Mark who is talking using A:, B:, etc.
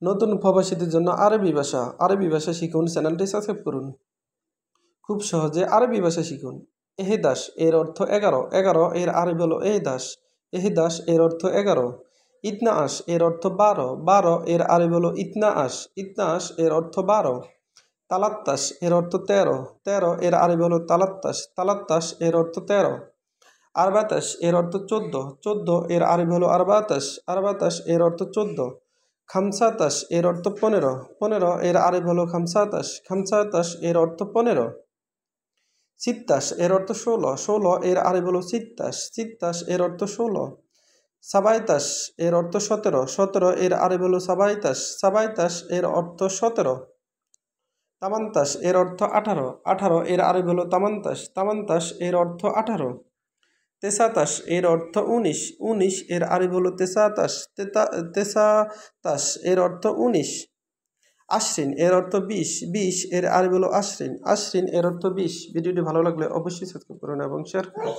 A: নতুন প্রবাসীদের জন্য আরবি ভাষা শিখুন। চ্যানেলটি সাবস্ক্রাইব করুন। খুব সহজে আরবি ভাষা শিখুন। এহেদাস এর অর্থ 11, 11 এর আরবি হলো এহেদাস, এহেদাস এর অর্থ 11। ইতনাআশ এর অর্থ 12, 12 এর আরবি হলো ইতনাআশ, ইতনাআশ এর অর্থ 12। তালাত্তাশ এর অর্থ 13, 13 এর আরবি হলো তালাত্তাশ, তালাত্তাশ এর অর্থ 13। আরবাতাশ এর অর্থ 14, 14 এর আরবি হলো আরবাতাশ, আরবাতাশ এর অর্থ 14। খামসাতাশ এর অর্থ 15, 15 এর আরবি হলো খামসাতাশ, খামসাতাশ এর অর্থ 15। সিত্তাশ এর অর্থ 16, 16 এর আরবি হলো সিত্তাশ, সিত্তাশ এর অর্থ 16। সাবাইতাশ এর অর্থ 17, 17 এর আরবি হলো সাবাইতাশ, সাবাইতাশ এর অর্থ 17। তামান্তাশ এর অর্থ 18, 18 এর আরবি হলো তামান্তাশ, তামান্তাশ এর অর্থ 18। তেসাতাশ এর অর্থ 19, 19 এর আরবি হলো তেসাতাশ, তেসাতাশ এর অর্থ 19। আশ্রিন এর অর্থ 20, 20 এর আরবি হলো আশ্রিন, আশ্রিন এর অর্থ 20। ভিডিওটি ভালো লাগলে অবশ্যই সাবস্ক্রাইব করুন এবং শেয়ার করুন।